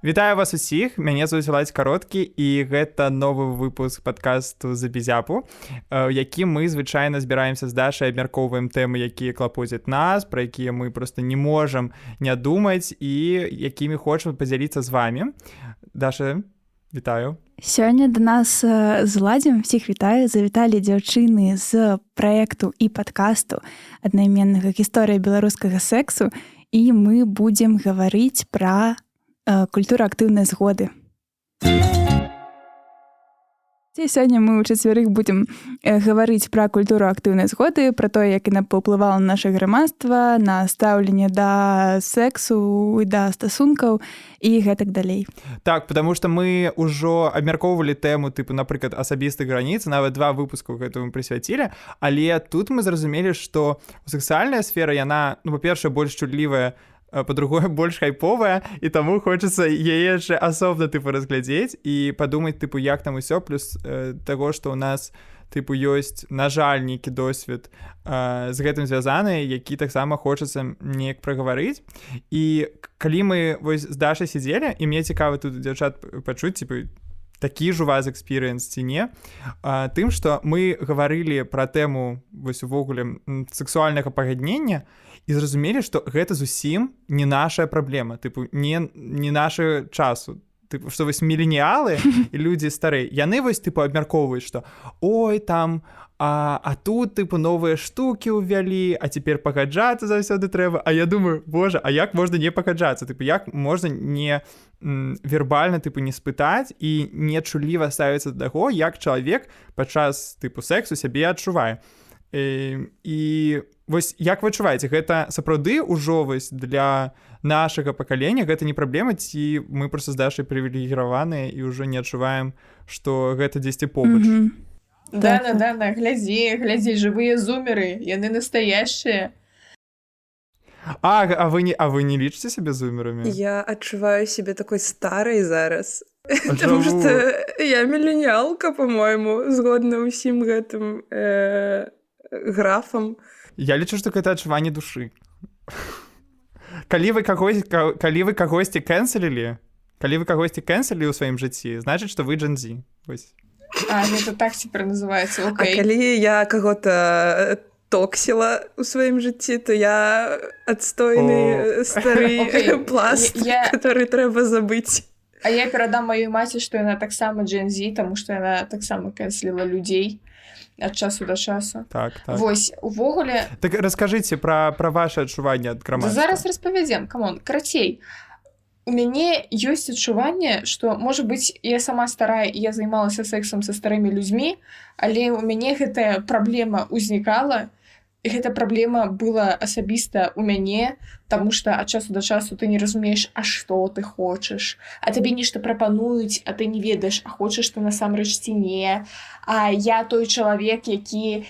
Вітаю вас усіх, мяне зовут Ладзь Кароткі і гэта новы выпуск падкасту «Забізяпу», у якім мы звычайна збіраемся з Дашай, абмяркоўваем тэмы, якія клапоцяць нас, пра якія мы проста не можам не думаць і якімі хочам падзяліцца з вамі. Даша, вітаю. Сёння да нас з Ладзем всіх вітаю, завіталі дзяўчыны з праекту і падкасту аднайменнага «Гісторыя беларускага сэксу», і мы будзем гаварыць пра культура актыўнай згоды. Сёння мы ў чацвярых будзем гаварыць пра культуру актыўнай згоды, пра тое, як яна паўплывала на наша грамадства, на стаўленне да сэксу і да стасункаў і гэтак далей. Так, потому что мы ўжо абмяркоўвалі тэму, тыпу, напрыклад, асабістых граніц, нават 2 выпуску гэтаму прысвяцілі, але тут мы зразумелі, што сексуальная сфера, яна, па-першае, больш чутлівая, по-другое, больш хайповая, і таму хочацца яе яшчэ асобна разглядзець і падумаць, як там усё, плюс таго, што ў нас ёсць, на жаль, нейкі досвед з гэтым звязаны, які таксама хочацца неяк прагаварыць. І калі мы вось з Дашай сидзелі, і мне цікава тут дзяўчат пачуць, такі ж у вас экспірыенс ці не, тым, што мы гаварылі пра тэму вось увогуле сексуальнага пагаднення, і зразумелі, што гэта зусім не наша праблема, не наша часу. Што вось міленіалы і людзі старыя, яны вось абмяркоўваюць, што ой, там, а тут новыя штукі ўвялі, а цяпер пагаджацца заўсёды трэба. А я думаю, боже, а як можна не пагаджацца? Як можна не вербальна не спытаць і не чуліва ставіцца да таго, як чалавек падчас сэксу сябе адчувае. І вось як вы адчуваеце, гэта сапраўды ўжо вось для нашага пакалення, гэта не праблема, ці мы проста з Дашай прывілегіраваныя і ўжо не адчуваем, што гэта дзесьці побач? Да, глядзі, жывыя зумеры, яны настоящие. А вы не лічыце сябе зумерамі? Я адчуваю сябе такой старай зараз. Потому что я міленіалка, по-моему, згодна ўсім гэтым графам. Я лічу, што гэта адчуванне душы. Калі вы кагосьці кэнселілі ў сваім жыцці, значыць, што вы джэн-зі. Это так цяпер называецца, окей. А калі я каго-то токсіла ў сваім жыцці, то я адстойны стары пласт, который трэба забыць. А я перадам маёй маці, што яна таксама джэн-зі, таму што яна таксама кэнселіла людзей ад часу да часу. Так. Вось, увогуле... Так раскажыце пра ваши адчуванні ад грамадства. Зараз распавядзем, камон. Карацей, у мяне ёсць адчуванне, што, можа быць, я сама старая і я займалася сексам са старымі людзьмі, але у мяне гэтая праблема ўзнікала, і гэта праблема была асабіста ў мяне, таму што ад часу да часу ты не разумееш, а што ты хочаш, а табе нешта прапануюць, а ты не ведаеш, а хочаш ты насамрэч ці не. А я той чалавек, які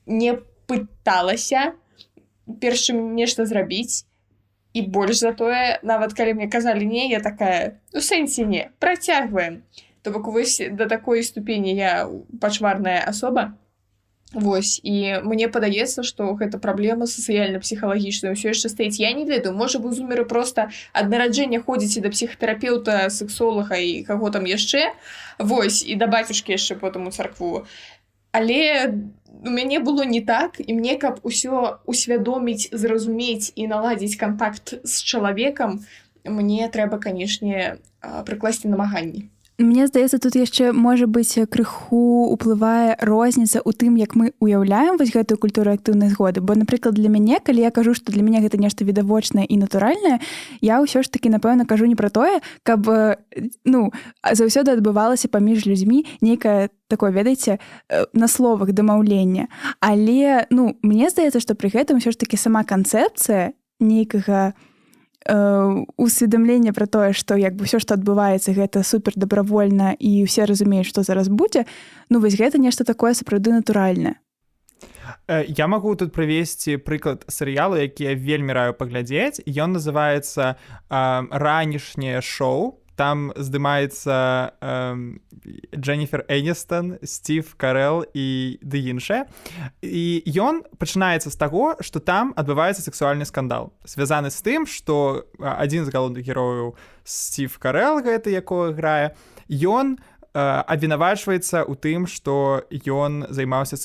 не пыталася перш чым нешта зрабіць, і больш за тое, нават калі мне казалі не, я такая, у сэнсе не, працягваем. То бок вось да такой ступені я пачварная асоба. Вось, і мне падаецца, што гэта праблема сацыяльна-псіхалагічная ўсё яшчэ стаіць. Я не ведаю, можа вы зумеры проста ад нараджэння ходзіце да псіхатэрапеўта, сексолага і каго там яшчэ, вось, і да бацюшкі яшчэ потым у царкву. Але у мяне было не так, і мне, каб усё усвядоміць, зразумець і наладзіць кантакт з чалавекам, мне трэба, канешне, прыкласці намаганні. Мне здаецца, тут яшчэ, можа быць, крыху уплывае розніца ў тым, як мы уяўляем вось гэтую культуру актыўнай згоды. Бо, напрыклад, для мяне, калі я кажу, што для мяне гэта нешта відавочнае і натуральнае, я ўсё ж такі, напэўна, кажу не пра тое, каб, заўсёды адбывалася паміж людзьмі нейкае такое, ведаеце, на словах дамаўленне. Але, мне здаецца, што пры гэтым ўсё ж такі сама канцэпцыя нейкага усведамлення пра тое, што ўсё, што адбываецца, гэта супер дабравольна і ўсе разумеюць, што зараз будзе, вось гэта нешта такое сапраўды натуральнае. Я магу тут прывесці прыклад серыялу, які я вельмі раю паглядзець. Ён называецца «Ранішняе шоу». там здымаецца Дженніфер Эністон, Стив Карел і ды іншае. І ён пачынаецца з таго, што там адбываецца сексуальны скандал, звязаны з тым, што адзін з галоўных герояў, Стив Карел, гэты, якога грае, ён абвінавачваецца ў тым, што ён займаўся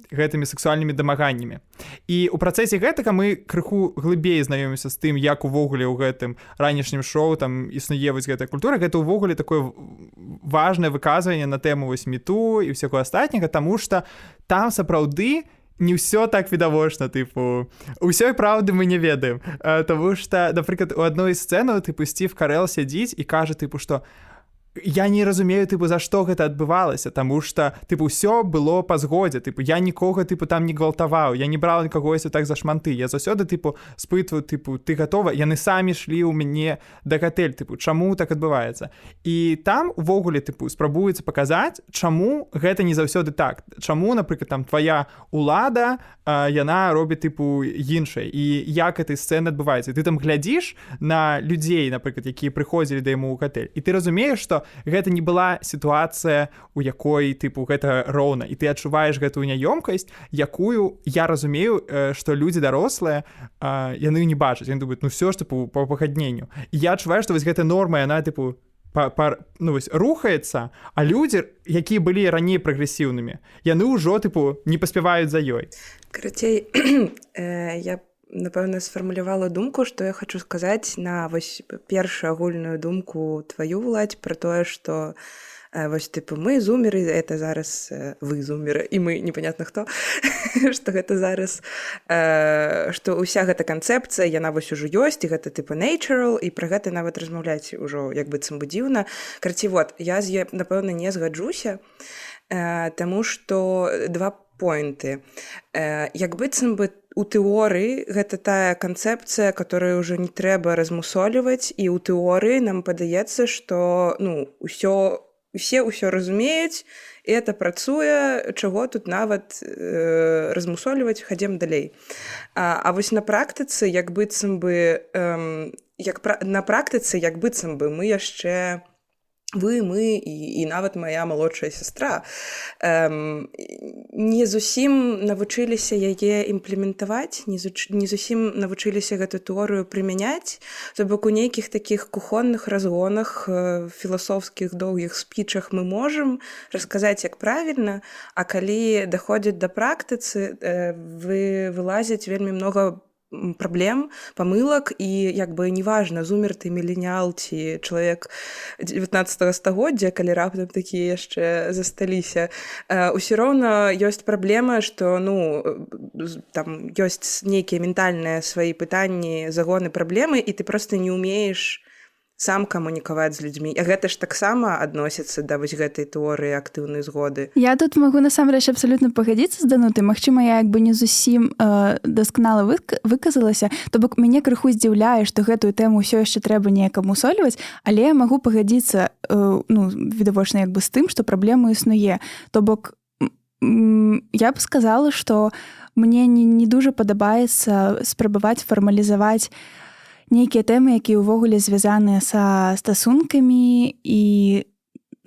гэтымі сексуальнымі дамаганнямі. І ў працэсе гэтага мы крыху глыбей знаёмімся з тым, як увогуле ў гэтым ранішнім шоу там існуе вось гэтая культура. Гэта ўвогуле такое важнае выказванне на тэму вось мету і ўсяго астатняга, таму што там сапраўды не ўсё так відавочна, тыпу, усёй праўды мы не ведаем. Таму што, напрыклад, у адной сцэну, тыпу, Стив Карел сядзіць і кажа, тыпу, што я не разумею, тыпу, за што гэта адбывалася, таму што, тыпу, ўсё было па згодзе, тыпу, я нікога, тыпу, там не гвалтаваў, я не браў кагосьці так за шманты, я заўсёды, тыпу, спытваю, тыпу, ты гатова? Яны самі шлі ў мяне да гатэль, тыпу, чаму так адбываецца? І там, увогуле, тыпу, спрабуецца паказаць, чаму гэта не заўсёды так, чаму, напрыклад, там, твая улада, яна робіць, тыпу, іншае, і як этой сцэны адбываецца. І ты там глядзіш на людзей, напрыклад, якія прыходзілі да яму ў гатэль, і ты разумееш, што гэта не была сітуацыя, у якой, тыпу, гэта роўна, і ты адчуваеш гэтую няёмкасць, якую я разумею, што людзі дарослыя, яны не бачаць, яны думаюць, ну ўсё ж, тыпу, па пагадненню. І я адчуваю, што вось гэтая норма, яна, тыпу, ну, вось, рухаецца, а людзі, якія былі раней прагрэсіўнымі, яны ўжо, тыпу, не паспяваюць за ёй. Карацей, я напэўна, сфармулявала думку, што я хочу сказаць на вось першую агульную думку тваю, Владзь, пра тое, што вось, тыпу, мы зумеры, это зараз вы зумеры, і мы непонятно хто, што гэта зараз, што ўся гэта канцэпцыя, яна вось ужо ёсць, і гэта, тыпу, natural, і пра гэта нават размаўляць ужо як быццам бы дзіўна. Карацей, вот, я, напэўна, не згаджуся, таму што два поінты. Як быццам бы у тэорыі гэта тая канцэпцыя, которую ўжо не трэба размусоліваць, і ў тэорыі нам падаецца, што, ну, усе ўсё разумеюць, і это працуе, чаго тут нават размусоліваць, хадзем далей. А вось на практыцы, як быццам бы, на практыцы, як быццам бы мы яшчэ мы і нават моя малодшая сястра не зусім навучыліся яе імплементаваць, не зусім навучыліся гэту тэорыю прымяняць, то бок у нейкіх такіх кухонных разгонах, філасофскіх доўгіх спічах мы можам расказаць, як правільна, а калі даходзіць да практыцы, вылазіць вельмі много праблем, памылак, і як бы неважна, зумер ты, міленіал ці чалавек 19 стагоддзя, калі раптам такія яшчэ засталіся, усё роўна ёсць праблема, што, ну, там ёсць нейкія ментальныя свае пытанні, загоны, праблемы, і ты проста не ўмееш сам камунікаваць з людзьмі. А гэта ж таксама адносіцца да вось гэтай тэорыі актыўнай згоды. Я тут магу насамрэч абсалютна пагадзіцца з Данутай. Магчыма, я як бы не зусім дасканала выказалася, то бок мяне крыху здзіўляе, што гэтую тэму ўсё яшчэ трэба неяк мусольваць, але я магу пагадзіцца, ну, відавочна як бы з тым, што праблема існуе. То бок я б сказала, што мне не дужа падабаецца спрабаваць фармалізаваць нейкія тэмы, якія ўвогуле звязаныя са стасункамі і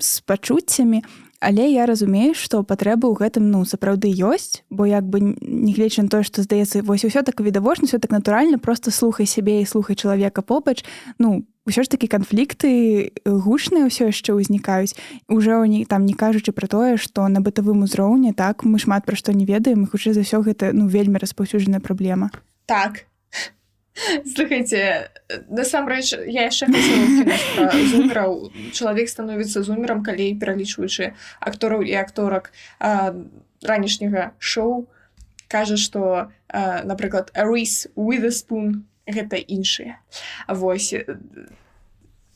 з пачуццямі, але я разумею, што патрэба ў гэтым, ну, сапраўды ёсць, бо як бы нягледзячы на тое, што здаецца, вось усё так відавочна, усё так натуральна, проста слухай сябе і слухай чалавека побач, ну, ўсё ж такі канфлікты гучныя ўсё яшчэ ўзнікаюць. Ужо там не кажучы пра тое, што на бытавым узроўні, так, мы шмат пра што не ведаем, і хутчэй за ўсё гэта, ну, вельмі распаўсюджаная праблема. Так. Слухайте, насамрэч, я яшчэ хацела кінуць пра зумераў. Чалавек становіцца зумерам, калі, пералічваючы актораў і акторак ранішняга шоу, кажа, што, напрыклад, Reese Witherspoon — гэта іншыя. Вось.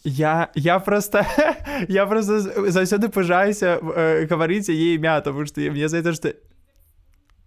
Я просто заўсёды пыжаюся гаварыць яе імя, тому што мне здаецца, што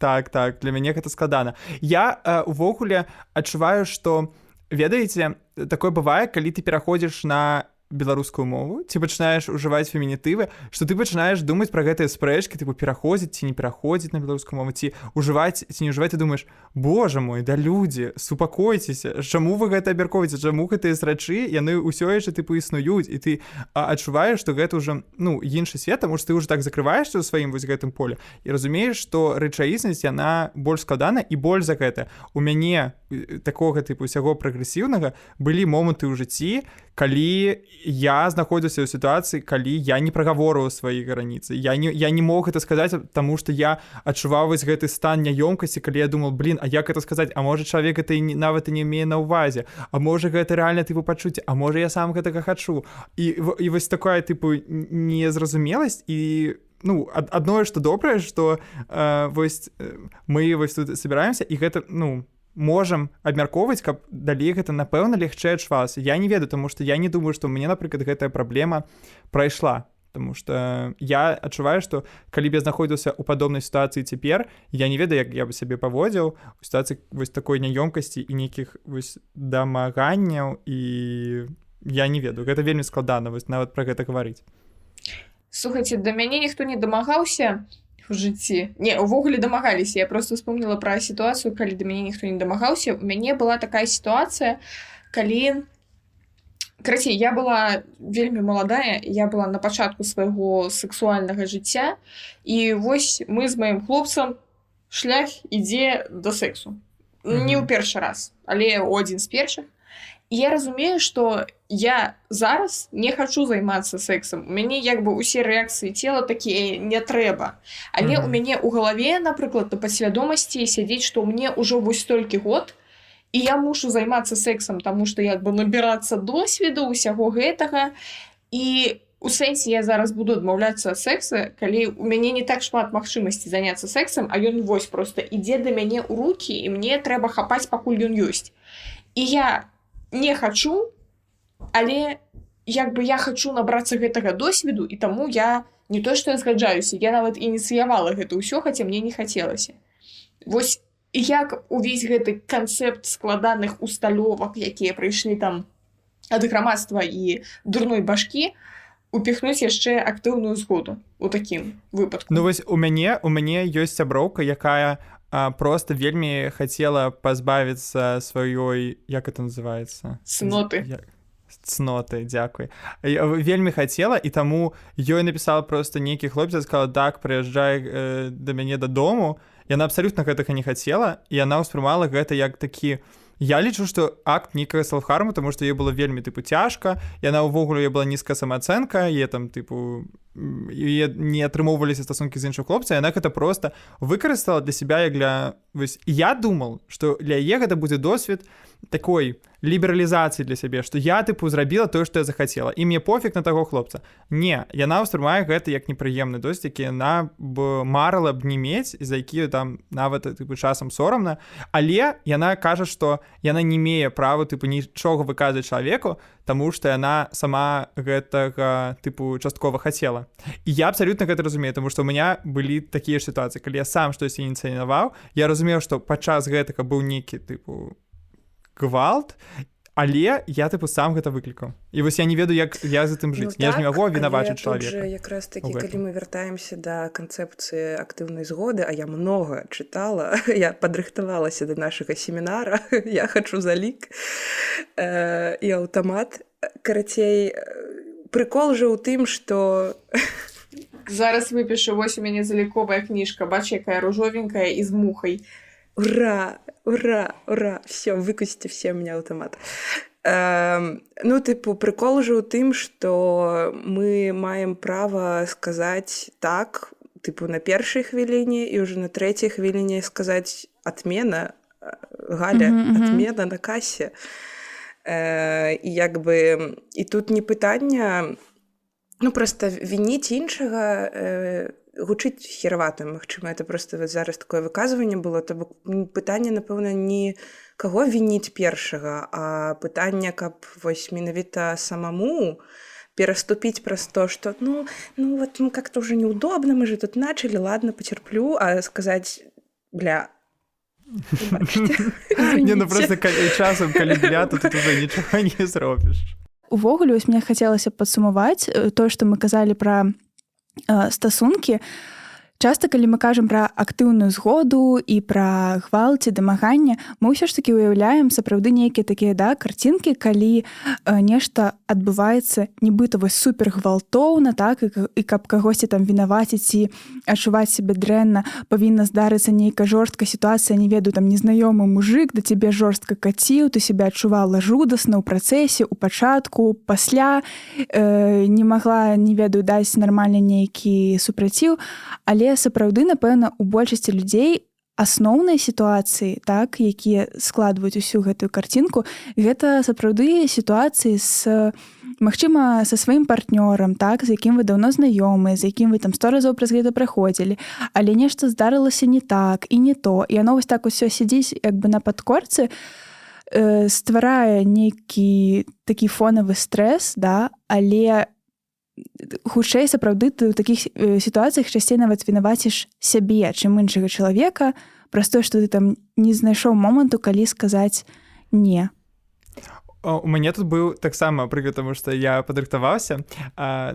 так, для мяне гэта складана. Я увогуле адчуваю, што, ведаеце, такое бывае, калі ты пераходзіш на беларускую мову, ці пачынаеш ужываць фемінітывы, што ты пачынаеш думаць пра гэтыя спрэчкі, тыпу пераходзіць ці не пераходзіць на беларускую мову, ці ўжываць ці не ўжываць, ты думаеш, божа мой, да людзі, супакойцеся, чаму вы гэта абмяркоўваеце, чаму гэтыя срачы, яны ўсё яшчэ тыпу існуюць, і ты адчуваеш, што гэта ўжо іншы свет, таму што ты ўжо так закрываешся ў сваім вось гэтым поле і разумееш, што рэчаіснасць яна больш складана і больш за гэта. У мяне такога тыпу усяго прагрэсіўнага былі моманты ў жыцці, калі я знаходзіўся ў сітуацыі, калі я не прагаворыў свае граніцы. Я не мог гэта сказаць, таму што я адчуваў вось гэты стан няёмкасці, калі я думал, а як гэта сказаць, а можа чалавек гэта нават і не мее на ўвазе, а можа гэта рэальна тыпу пачуцце, а можа я сам гэтага хачу. І вось такая тыпу незразумеласць і адное, што добрае, што вось мы вось тут собираемся, і гэта, можам абмяркоўваць, каб далей гэта, напэўна, лягчэй адчувалася. Я не ведаю, таму што я не думаю, што мне, напрыклад, гэтая праблема прайшла. Таму што я адчуваю, што калі б я знаходзіўся ў падобнай сітуацыі цяпер, я не ведаю, як я бы сябе паводзіў у сітуацыі вось такой няёмкасці і нейкіх вось дамаганняў, і я не ведаю. Гэта вельмі складана вось нават пра гэта гаварыць. Слухайце, да мяне ніхто не дамагаўся в жыцці. Не, увогуле дамагаліся. Я просто вспомнила пра сітуацыю, калі да мяне ніхто не дамагаўся. У мяне была такая сітуацыя, калі... Карацей, я была вельмі маладая, я была на пачатку свайго сексуальнага жыцця, і вось мы з маім хлопцам шлях ідзе да сексу. Не ў першы раз, але ў адзін з першых. І я разумею, што я зараз не хачу займацца сексам. У мяне як бы ўсе рэакцыі цела такія не трэба. Але ў мяне ў галаве, напрыклад, на падсвядомасці сядзіць, што мне ўжо вось столькі год, і я мушу займацца сексам, таму што як бы набірацца досведу ўсяго гэтага. І у сэнсе я зараз буду адмаўляцца ад секса, калі у мяне не так шмат магчымасці заняцца сексам, а ён вось проста ідзе да мяне ў рукі, і мне трэба хапаць, пакуль ён ёсць. І я не хачу, але як бы я хачу набрацца гэтага досведу, і таму я не то, што я згаджаюся, я нават ініцыявала гэта ўсё, хаця мне не хацелася. Вось як увесь гэты канцэпт складаных усталёвак, якія прыйшлі там ад грамадства і дурной башкі, упіхнуць яшчэ актыўную згоду у такім выпадку. Вось у мяне ёсць сяброўка, якая просто вельмі хацела пазбавіцца сваёй, як это называецца? Цноты, дзякуй. Вельмі хацела, і таму ёй напісала просто нейкі хлопец, сказала, так, прыязджай да мяне дадому. Яна абсалютна гэтага не хацела, і яна ўспрымала гэта як такі... Я лічу, што акт нейкага селф-харму, таму што ёй было вельмі, цяжка, яна ўвогуле была нізкая самаацэнка, не атрымоўваліся стасункі з іншых хлопцаў, яна гэта проста выкарыстала для себя як для... Я думал, што для яе гэта будзе досвед такой лібералізацыі для сябе, што я, зрабіла тое, што я захацела, і мне пофіг на таго хлопца. Не, яна ўспрымае гэта як непрыемны досвед, які яна б марыла б не мець, за які там нават часам сорамна, але яна кажа, што яна не мее права нічога выказаць чалавеку, таму што яна сама гэтага часткова хацела. І я абсалютна гэта разумею, таму што ў мяне былі такія ж сітуацыі, калі я сам штось ініцыяваў, я разумеў, што падчас гэтага быў нейкі гвалт, але я сам гэта выклікаў. І вось я не ведаю, як я з гэтым жыць. Я ж не магу вінавачыць чалавека. Але тут жа якраз такі, калі мы вяртаемся да канцэпцыі актыўнай згоды, а я многа чытала, я падрыхтавалася да нашага семінара, я хачу залік і аўтамат. Карацей, прыкол жа ў тым, што... Зараз выпішу, вось у мяне заліковая кніжка, бач, якая ружовенькая і з мухай. Ура! Ура! Ура! Все, выкусите все у меня автомат. Прикол же у тым, што мы маем права сказаць так, на першай хвіліне, і ўжо на трэцяй хвіліне сказаць адмена, Галя, адмена на касе. І і тут не пытанне, проста вініць іншага, гучыць херавата, магчыма, это просто зараз такое выказванне было, то пытанне, напэўна, не каго вініць першага, а пытанне, каб вось менавіта самому пераступіць праз то, што вот как-то уже неудобно, мы же тут начали, ладно, потерплю, а сказаць, Не, просто часам, калі то тут уже нічога не зробіш. Увогуле, вось мне хацелася падсумаваць тое, што мы казалі пра стасункі. Часта, калі мы кажам пра актыўную згоду і пра гвалт ці дамаганне, мы ўсё ж такі ўяўляем сапраўды нейкія такія карцінкі, калі нешта адбываецца нібыта вось супер гвалтоўна, так, і каб кагосьці там вінаваціць ці адчуваць сябе дрэнна, павінна здарыцца нейкая жорсткая сітуацыя, не ведаю, там незнаёмы мужык да цябе жорстка каціў, ты сябе адчувала жудасна ў працэсе, у пачатку, пасля, не магла, не ведаю, даць нармальна нейкі супраціў, але сапраўды, напэўна, у большасці людзей асноўныя сітуацыі, так, якія складваюць усю гэтую карцінку, гэта сапраўды сітуацыі магчыма, са сваім партнёрам, так, з якім вы даўно знаёмыя, з якім вы там 100 разоў праз гэта праходзілі, але нешта здарылася не так і не то, і яно вось так усё сядзіць як бы на падкорцы, стварае нейкі такі фонавы стрэс, да, але хутчэй сапраўды ты ў такіх сітуацыях часцей нават вінаваціш сябе, чым іншага чалавека, праз тое, што ты там не знайшоў моманту, калі сказаць не. У мяне тут быў таксама прыклад, таму што я падрыхтаваўся,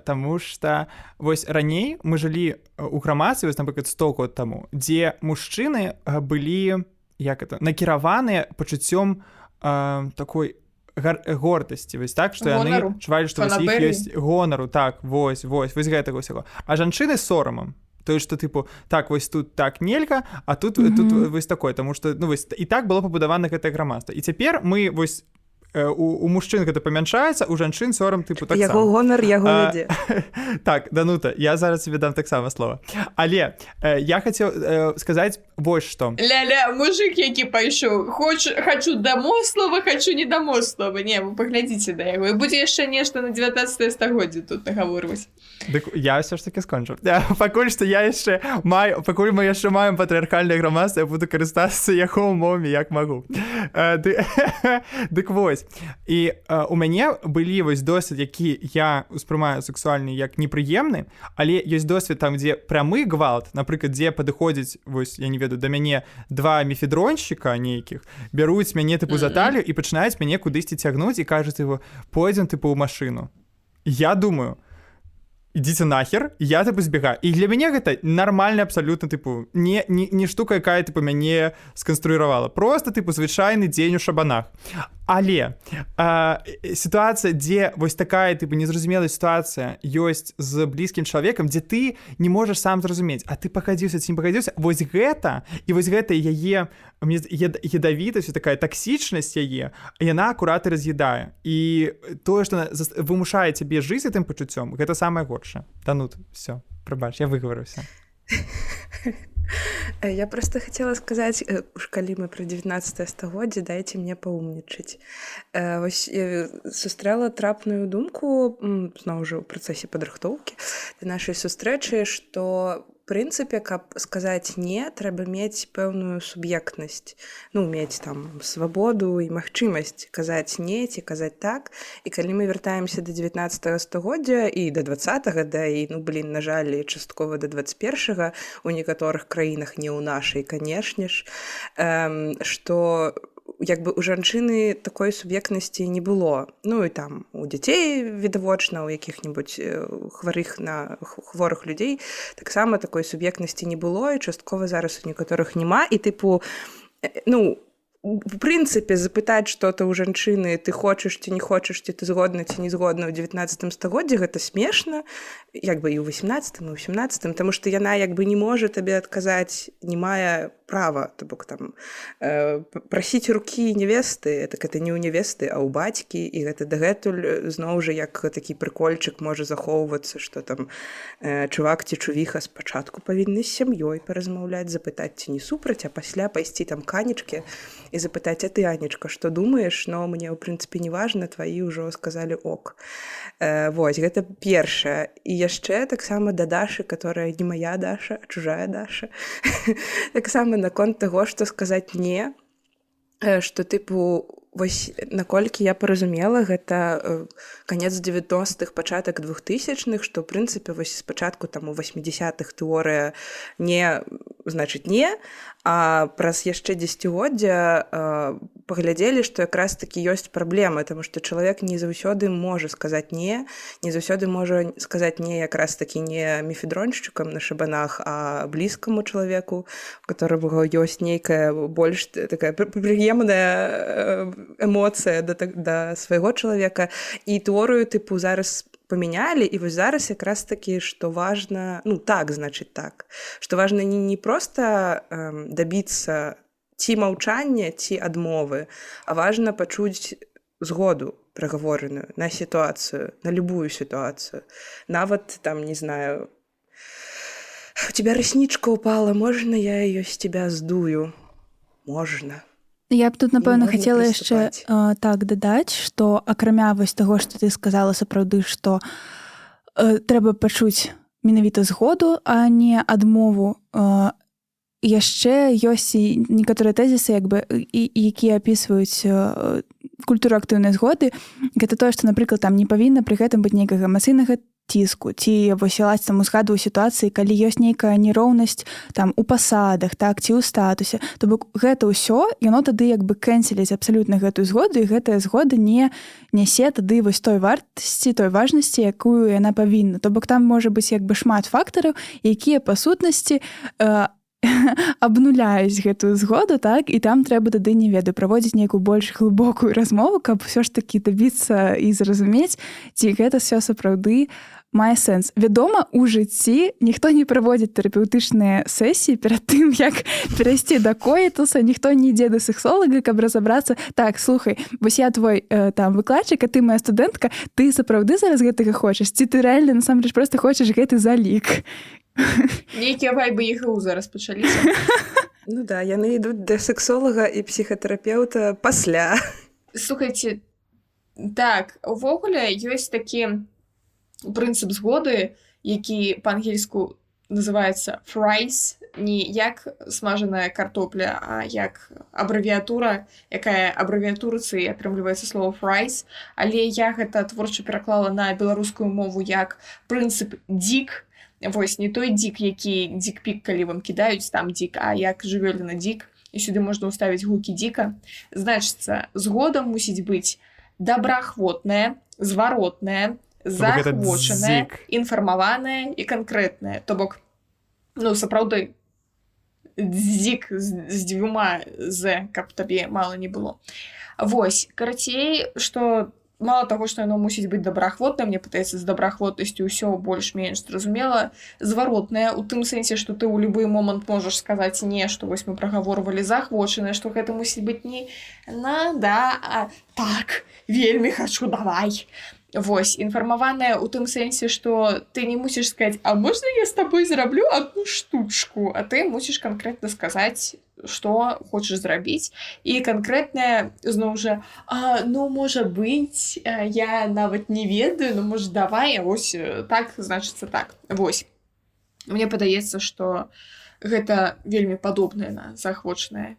таму што вось раней мы жылі ў грамадстве, вось, напрыклад, 100 год таму, дзе мужчыны былі накіраваныя пачуццём такой гордасці, вось так, што яны чувалі, што вось іх ёсць гонару, так, вось гэтага ўсяго. А жанчыны сорамам. Тое, што, тыпу, так, вось тут так нельга, а тут вось такое, таму што, ну, вось, і так было пабудавана гэтае грамадства. І цяпер мы, вось, у мужчын гэта памяншаецца, у жанчын сорам, тыпу, таксама. Яго гонар, яго вядзе. Так, Данута, я зараз тебе дам таксама слова. Але я хацеў сказаць вось што. Ля-ля, мужик, які пайшоў, хачу дамоў слова, хачу не дамоў слова. Не, вы паглядзіце да яго. І будзе яшчэ нешта на 19 стагоддзе тут нагаворваць. Дык я ўсё ж такі скончу. Пакуль што я яшчэ маю, пакуль мы яшчэ маем патрыархальнае грамадства, я буду карыстацца яго умовамі, як магу. Дык вось. І у мяне былі вось досвед, які я успрымаю сексуальны як непрыемны, але ёсць досвед там, дзе прамы гвалт, напрыклад, дзе падыходзіць, вось, я не ведаю, да мяне два мефедроншчыка нейкіх, бяруць мяне, тыпу, за талію і пачынаюць мяне кудысьці цягнуць і кажуць, тыпу, пойдзем, тыпу, ў машыну. Я думаю, ідзіце нахер, я, тыпу, збегаю. І для мяне гэта нармальна абсалютна, тыпу, не штука, якая, тыпу, мяне сканструіравала. Просто, тыпу, звычайны дзень у шабанах. Але сітуацыя, дзе вось такая, тыпу, незразумелая сітуацыя ёсць з блізкім чалавекам, дзе ты не можаш сам зразумець, а ты пагадзіўся ці не пагадзіўся, вось гэта, і вось гэта яе ядавітасць, такая таксічнасць яе, яна акурат і раз'ядае. І тое, што вымушае цябе жыць гэтым пачуццём, гэта самае горшае. Данут, все, прабач, я выгаварыўся. Я просто хотела сказаць, уж калі мы пра 19 стагоддзе, дайце мне паумнічаць. Вось я сустрэла трапную думку, зноў жа ў працэсе падрыхтоўкі да нашай сустрэчы, што в прынцыпе, каб сказаць не, трэба мець пэўную суб'ектнасць, ну, мець там свабоду і магчымасць казаць не ці казаць так. І калі мы вяртаемся да 19 стагоддзя і да 20-го, да і, ну, блін, на жаль, часткова да 21-го, у некаторых краінах, не ў нашай, канешне ж, што як бы у жанчыны такой суб'ектнасці не было. Ну і там у дзяцей відавочна, у якіх-небудзь хворых людзей таксама такой суб'ектнасці не было, і часткова зараз у некаторых няма. І тыпу, ну, в прынцыпе, запытаць што-то ў жанчыны, ты хочаш ці не хочаш, ці ты згодна ці не згодна ў 19 стагоддзі, гэта смешна, як бы і ў 18, і ў 17, таму што яна як бы не можа табе адказаць, не мае права, то бок там прасіць рукі невесты, так это не ў невесты, а ў бацькі, і гэта дагэтуль зноў жа як такі прыкольчык можа захоўвацца, што там чувак ці чувіха спачатку павінны з сям'ёй паразмаўляць, запытаць, ці не супраць, а пасля пайсці там канечкі і запытаць, а ты, Анечка, што думаеш? Но мне, ў прынцыпе, не важна, тваі ўжо сказалі ок. Вось, гэта першае. І яшчэ таксама да Дашы, которая не моя Даша, а чужая Даша. Таксама наконт таго, што сказаць не, што, тыпу, Вось наколькі я паразумела, гэта канец 90-х, пачатак 2000-х, што, ў прынцыпе, вось спачатку там у 80-х тэорыя не, значыць, не, а праз яшчэ дзесяцігоддзя паглядзелі, што якраз такі ёсць праблема, таму што чалавек не заўсёды можа сказаць не заўсёды можа сказаць не якраз такі не мефедроншчыкам на шабанах, а блізкаму чалавеку, у которого ёсць нейкая больш такая прыемная эмоцыя да свайго чалавека, і тэорыю тыпу зараз памянялі, і вось зараз якраз такі, што важна, ну так, значыць так, што важна не проста дабіцца ці маўчання, ці адмовы, а важна пачуць згоду прагавораную на сітуацыю, на любую сітуацыю. Нават там, не знаю, у тебя ресничка упала, можно я ее с тебя сдую? Можно. Я б тут, напэўна, хацела яшчэ так дадаць, што акрамя вось таго, што ты сказала сапраўды, што трэба пачуць менавіта згоду, а не адмову. Яшчэ ёсць і некаторыя тэзісы, як бы, якія апісваюць культуру актыўнай згоды. Гэта тое, што, напрыклад, там не павінна пры гэтым быць нейкага эмацыйнага ціску, ці вось лаць там узгадваю сітуацыі, калі ёсць нейкая нероўнасць там у пасадах, так, ці ў статусе. То бок гэта ўсё, яно тады як бы кэнселіць абсалютна гэтую згоду, і гэтая згода не нясе тады вось той вартасці, той важнасці, якую яна павінна. То бок там можа быць як бы шмат фактараў, якія па сутнасці абнуляюць гэтую згоду, так, і там трэба тады, не ведаю, праводзіць нейкую больш глыбокую размову, каб ўсё ж такі дабіцца і зразумець, ці гэта ўсё сапраўды мае сэнс. Вядома, у жыцці ніхто не праводзіць тэрапеўтычныя сесіі перад тым, як перайсці да коітуса, ніхто не ідзе да сексолага, каб разабрацца. Так, слухай, вось я твой там выкладчык, а ты моя студэнтка, ты сапраўды зараз гэтага хочаш? Ці ты рэальна насамрэч проста хочаш гэты залік? Нейкія вайбы ЕГУ зараз пачаліся. Ну да, яны ідуць да сексолага і псіхатэрапеўта пасля. Слухайце, так, увогуле ёсць такі прынцып згоды, які па-ангельску называецца fries, не як смажаная картопля, а як абрэвіатура, якая абрэвіатурыцай атрымліваецца слово fries, але я гэта творча пераклала на беларускую мову як прынцып дік. Вось не той дік, які дік-пік, калі вам кідаюць, там дік, а як жывёліна дік, і сюды можна ўставіць гукі дзіка. Значыцца, згода мусіць быць добраахвотная, зваротная, заахвочаная, інфармаваная і канкрэтная. То бок, ну, сапраўды, дзік з дзвюма «з», каб табе мала не было. Вось, карацей, што мало таго, што яно мусіць быць добраахвотнае, мне падаецца, з добраахвотнасцю ўсё больш-менш зразумела, зваротнае, у тым сэнсе, што ты ў любы момант можаш сказаць не, што вось мы прагаворвалі, заахвочанае, што гэта мусіць быць не «на, да», а «так, вельмі хачу, давай». Вось, інфармаваная ў тым сэнсе, што ты не мусіш сказаць, а можна я з табой зраблю одну штучку, а ты мусіш канкрэтна сказаць, што хочаш зрабіць. І канкрэтная, зноў жа, ну, можа быць, я нават не ведаю, ну, можа, давай, вось так, значыцца так. Вось. Мне падаецца, што гэта вельмі падобнае на заахвочанае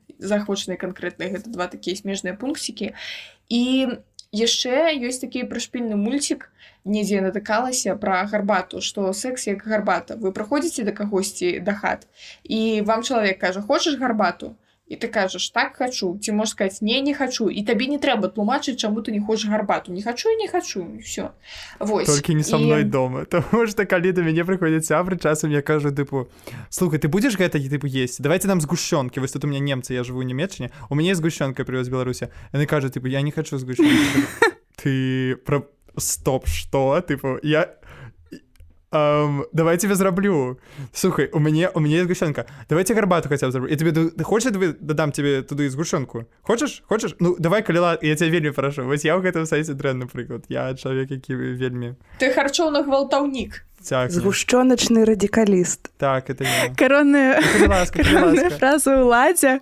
канкрэтнае, гэта два такія смежныя пункцікі. І яшчэ ёсць такі прышпільны мульцік, недзе я натыкалася пра гарбату, што секс як гарбата. Вы прыходзіце да кагосьці да хат, і вам чалавек кажа, хочаш гарбату? І ты кажаш, так, хачу. Ці можаш сказаць, не хачу. І табе не трэба тлумачыць, чаму ты не хочаш гарбату. Не хачу і не хачу, і ўсё. Вось. Толькі не са мной дома. Таму што калі да мяне прыходзяць сябры, часам я кажу, тыпу, слухай, ты будзеш гэта, тыпу, есці? Давайте нам згушчонкі. Вось тут у меня немцы, я жыву ў Нямецчыне. У мяне згушчонка прывёз з Беларусі. Яны кажуць, тыпу, я не хачу згушчонкі. Ты стоп, што? Тыпу, я... давай тебе зраблю. Слухай, у меня есть сгущенка. Давайте гарбату хотя бы зраблю. Я тебе, ты хочешь, я дадам тебе туды сгущенку? Хочешь? Ну, давай, калі лад, я тебя вельмі прашу. Вось я ў гэтым сайце дрэнны прыклад. Я чалавек, які вельмі... Ты харчоўны гвалтаўнік. Згушчоначны радикаліст. Так, это я. Коронная фраза ўладзя.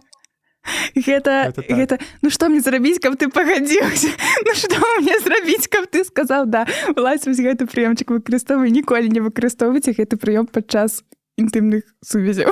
Гэта, ну што мне зрабіць, каб ты пагадзіўся? Ну што мне зрабіць, каб ты сказаў, да, уладзь вось гэты прыёмчык выкарыстоўвай, ніколі не выкарыстоўвайце гэты прыём падчас інтымных сувязяў.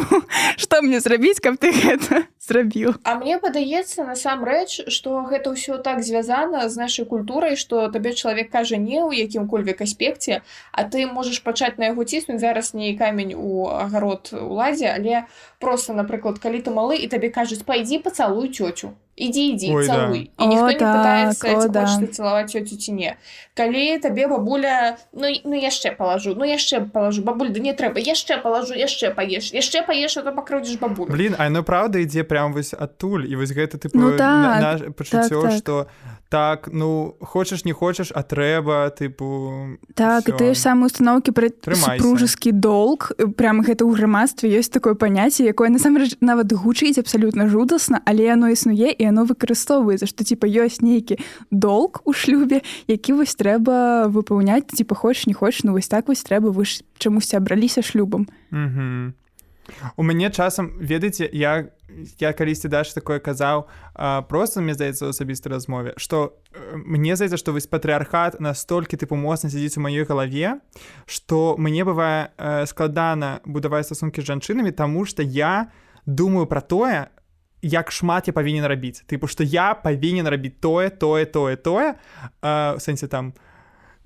Што мне зрабіць, каб ты гэта зрабіў? А мне падаецца насамрэч, што гэта ўсё так звязана з нашай культурай, што табе чалавек кажа не ў якім-кольвек аспекце, а ты можаш пачаць на яго ціснуць, зараз не камень у агарод уладзе, але просто, напрыклад, калі ты малы і табе кажуць пайдзі пацалуй цёцю. Ідзі, Ой, цалуй. да. І ніхто О, не так, пытаецца, ці о, да. хочаш ты цалаваць цёцю ці не. Калі табе бабуля, ну яшчэ палажу, бабуль, да не трэба, яшчэ палажу, яшчэ паеш, а то пакрыўдзіш бабулю. Блін, а яно правда ідзе прям вось адтуль, і вось гэта, тыпу, Ну так, наш пачуццё, так. што так, ну, хочаш, не хочаш, а трэба, тыпу... Так, і всё. тыя ж самыя установкі пра Трымайся. супружескі долг, прям гэта ў грамадстве ёсць такое паняцце, якое насамрэч нават гучыць абсалютна жудасна, але яно існуе і яно выкарыстоўваецца, што типа ёсць нейкі долг у шлюбе, які вось трэба выпаўняць, типа хочаш, не хочаш, ну вось так вось трэба, вы ж чамусьці абраліся шлюбам. Угу. У мяне часам, ведаеце, я калісьці Даша такое казаў, просто, мне здаецца, у асабістай размове, што мне здаецца, што вось патрыархат настолькі тыпу моцна сядзіць у маёй галаве, што мне бывае складана будаваць стасункі з жанчынамі, таму што я думаю пра тое, як шмат я павінен рабіць. Тыпу, што я павінен рабіць тое, в сэнсе там,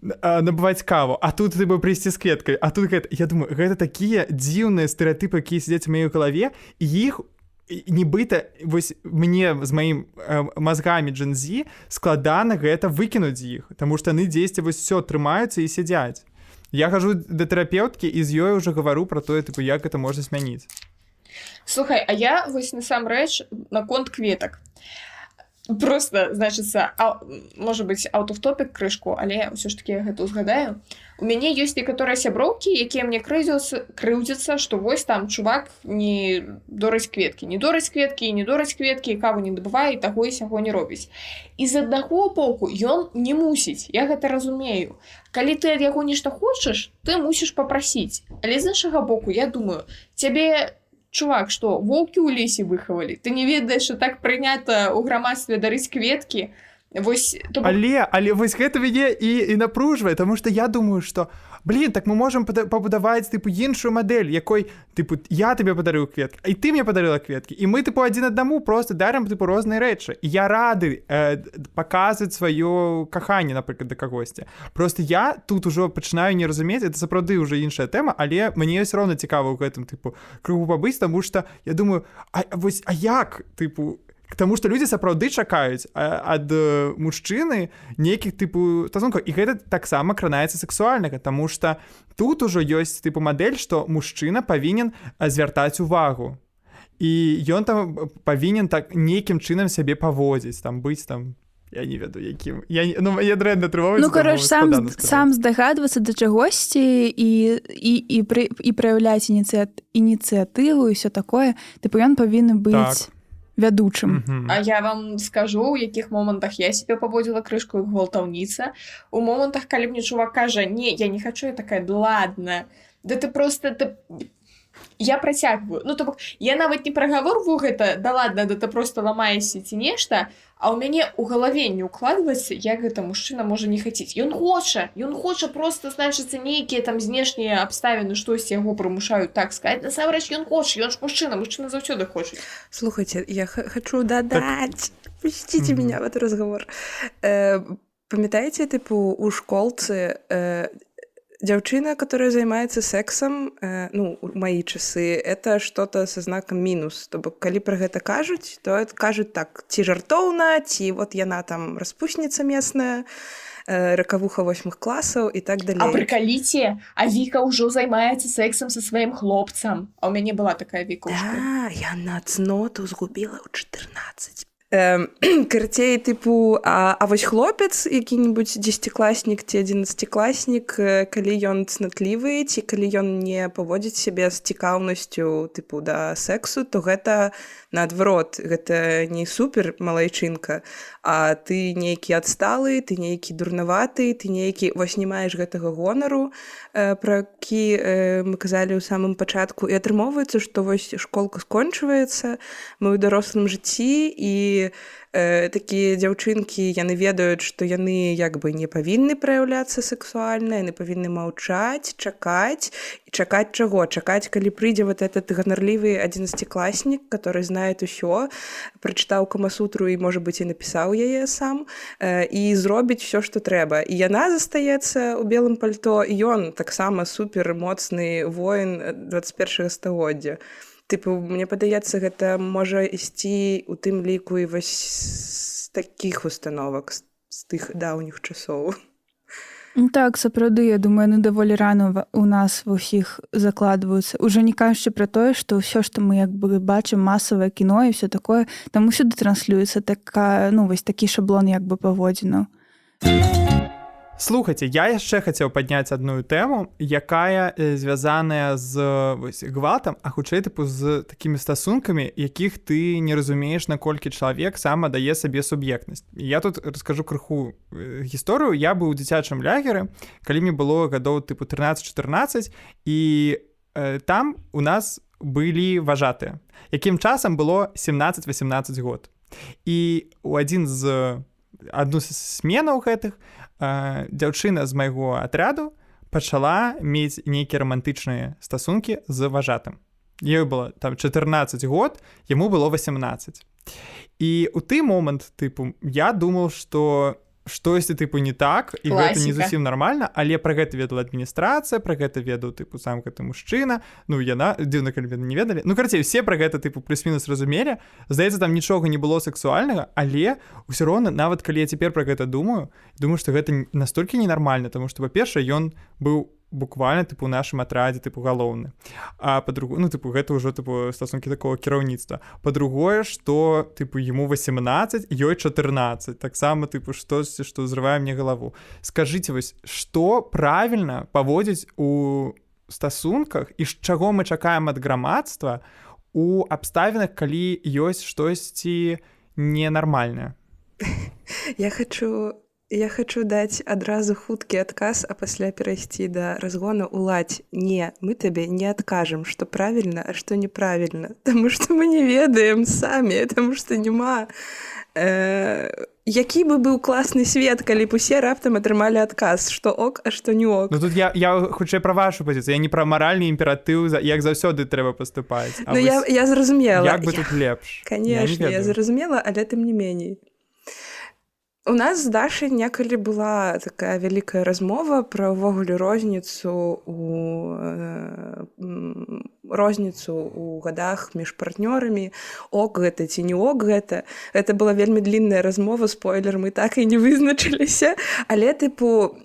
набываць каву, а тут ты бы прыйсці з кветкай, а тут гэта, я думаю, гэта такія дзіўныя стэрэатыпы, якія сядзяць у маёй галаве, і іх нібыта вось мне з маім мазгамі Gen-Z складана гэта выкінуць з іх, таму што яны дзесьці вось все трымаюцца і сядзяць. Я хожу да тэрапеўткі і з ёй уже гавару пра тое, тыпу, як гэта можна змяніць. Слухай, а я вось насамрэч наконт кветак. Просто, значыцца, можа быць, out-of-topic крышку, але ўсё ж такі я гэта узгадаю. У мяне ёсць некаторыя сяброўкі, якія мне крыўдзяцца, што вось там чувак не дораць кветкі, каву не дабывае, і таго і сяго не робіць. І з аднаго боку ён не мусіць, я гэта разумею. Калі ты ад яго нешта хочаш, ты мусіш папрасіць. Але з іншага боку, я думаю, цябе... Чувак, што воўкі ў лесе выхавалі? Ты не ведаеш, што так прынята ў грамадстве дарыць кветкі? Вось, Але вось гэта мяне і напружвае, таму што я думаю, што блин, так мы можам пабудаваць тыпу іншую мадэль, якой тыпу я табе падарыў кветкі, і ты мне падарыла кветкі, і мы тыпу адзін аднаму просто дарым тыпу розныя рэчы. І я рады паказваць сваё каханне, напрыклад, да кагосьці. Просто я тут ужо пачынаю не разумець, это сапраўды ўжо іншая тэма, але мне ўсё роўна цікава ў гэтым тыпу кругу пабыць, таму што я думаю, а як тыпу. Таму што людзі сапраўды чакаюць ад мужчыны нейкіх тыпу стасункаў. І гэта таксама кранаецца сексуальнага, таму што тут ужо ёсць тыпу мадэль, што мужчына павінен звяртаць увагу. І ён там павінен так нейкім чынам сябе паводзіць, там быць там, я не ведаю, якім. Я дрэнна трываюся. Ну, кароч, сам здагадвацца да чагосьці і праяўляць ініцыятыву і ўсё такое. Тыпу ён павінен быць... вядучым. А я вам скажу, у якіх момантах я себе паводзіла крышку як гвалтаўніца. У момантах, калі мне чувак кажа, не, я не хочу, я такая, да ладно, да ты просто... Я працягваю. Ну, то бок, я нават не прагаворваю гэта, да ладно, да ты просто ламаешся ці нешта, а ў мяне ў галаве не ўкладваецца, як гэта мужчына можа не хацець. Ён хоча просто, значыцца, нейкія там знешнія абставіны, штосьці яго прымушаюць так сказаць. Насамрэч, ён хоча, ён ж мужчына заўсёды хоча. Слухайте, я хочу дадаць. Пусціце меня в этот разговор. Памятаеце, тыпу, у школцы дзяўчына, которая займаецца сексом, ну, у мои часы, это что-то со знаком минус. То бок, калі пра гэта кажуць, то это кажуць так, ці жартоўна, ці вот яна там распусніца местная, ракавуха 8 класаў і так далей. А прыкаліце, а Віка ўжо займаецца сексом со сваім хлопцам. А ў мяне была такая Вікушка. Да, яна цноту згубіла ў 14. Карцей, тыпу, а вось хлопец, які-небудзь 10-класнік ці 11-класнік, калі ён цнатлівы, ці калі ён не паводзіць сябе з цікаўнасцю, тыпу, да сексу, то гэта наадварот, гэта не супер малайчынка, а ты нейкі адсталы, ты нейкі дурнаваты, ты нейкі, вось не маеш гэтага гонару, пра які мы казалі ў самым пачатку, і атрымоўваецца, што вось школка скончваецца, мы ў дарослым жыцці, і такія дзяўчынкі, яны ведаюць, што яны як бы не павінны праяўляцца сексуальна, яны павінны маўчаць, чакаць. І чакаць чаго? Чакаць, калі прыйдзе вот этот ганарлівы 11-класнік, который знает усё, прачытаў Камасутру і, можа быць, і напісаў яе сам, і зробіць усё, што трэба. І яна застаецца ў белым пальто, і ён таксама супер моцны воін 21 стагоддзя. Тыпу, мне падаецца, гэта можа ісці ў тым ліку і вось з такіх установак, з тых даўніх часоў. Так, сапраўды, я думаю, яны даволі рана у нас ва ўсіх закладваюцца. Ужо не кажучы пра тое, што ўсё, што мы як бы бачым, масавае кіно і ўсё такое, там усюды транслюецца вось такі шаблон як бы паводзінаў. Слухайце, я яшчэ хацеў падняць адную тэму, якая звязаная з гвалтам, а хутчэй тыпу з такімі стасункамі, якіх ты не разумееш, наколькі чалавек сам аддае сабе суб'ектнасць. Я тут раскажу крыху гісторыю. Я быў у дзіцячым лягеры, калі мне было гадоў тыпу 13-14, і там у нас былі важатыя, якім часам было 17-18 год. І адну з сменаў гэтых дзяўчына з майго атряду пачала мець нейкія рамантычныя стасункі з важатым. Ёй было там 14 год, яму было 18. І ў той момант, тыпу, я думаў, што штосьці, тыпу, не так, і Класіка. гэта не зусім нармальна, але пра гэта ведала адміністрацыя, пра гэта ведаў, тыпу, сам гэты мужчына, ну, яна, дзіўна, калі не ведалі. Ну, карацей, все пра гэта, тыпу, плюс-мінус разумелі. Здаецца, там нічога не было сексуальнага, але ўсё роўна, нават калі я цяпер пра гэта думаю, што гэта настолькі ненармальна, таму што, па-першае, ён быў буквально, тыпу, у нашым атрадзе, тыпу, галоўны. А па-другое, ну, тыпу, гэта ўжо, тыпу, стасункі такого кіраўніцтва. Па-другое, што, тыпу, яму 18, ёй 14. Таксама, тыпу, штосьці, што зрывае мне галаву. Скажыце, вось, што правільна паводзіць у стасунках і з чаго мы чакаем ад грамадства у абставінах, калі ёсць штосьці ненармальнае? Я хочу даць адразу хуткі адказ, а пасля перайсці да разгону. Уладзь, не, мы табе не адкажам, што правільна, а што неправільна, таму што мы не ведаем самі, таму што няма. Які бы быў класны свет, калі б усе раптам атрымалі адказ, што ок, а што не ок. Ну тут я хутчэй пра вашу пазіцыю, я не пра маральны імператыў, як заўсёды трэба паступаць. Ну я зразумела. Як бы тут лепш? Канешне, я зразумела, але тым не меней. У нас з Дашай некалі была такая вялікая размова пра ўвогуле розніцу ў гадах між партнёрамі. Ок гэта ці не ок гэта. Гэта была вельмі длінная размова, спойлер, мы так і не вызначыліся. Але, тыпу,